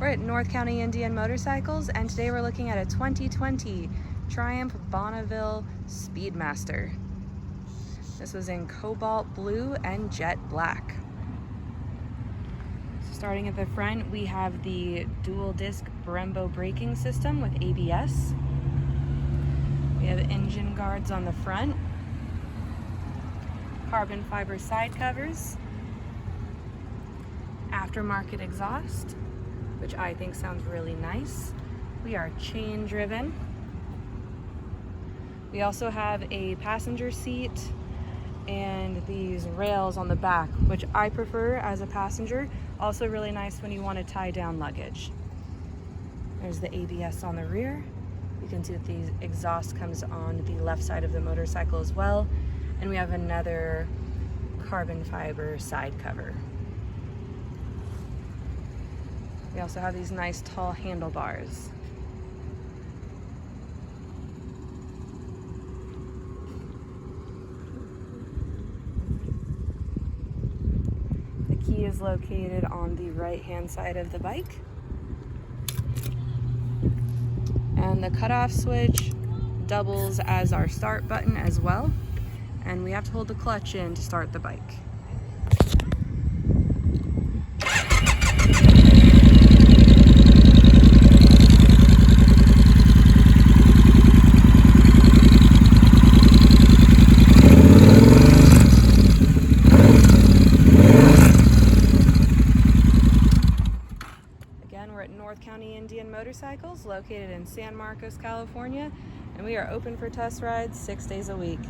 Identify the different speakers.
Speaker 1: We're at North County Indian Motorcycles, and today we're looking at a 2020 Triumph Bonneville Speedmaster. This was in cobalt blue and jet black. So starting at the front, we have the dual disc Brembo braking system with ABS. We have engine guards on the front, carbon fiber side covers, aftermarket exhaust, which I think sounds really nice. We are chain driven. We also have a passenger seat and these rails on the back, which I prefer as a passenger. Also really nice when you want to tie down luggage. There's the ABS on the rear. You can see that the exhaust comes on the left side of the motorcycle as well. And we have another carbon fiber side cover. We also have these nice tall handlebars. The key is located on the right-hand side of the bike. And the cutoff switch doubles as our start button as well. And we have to hold the clutch in to start the bike. We're at North County Indian Motorcycles, located in San Marcos, California, and we are open for test rides 6 days a week.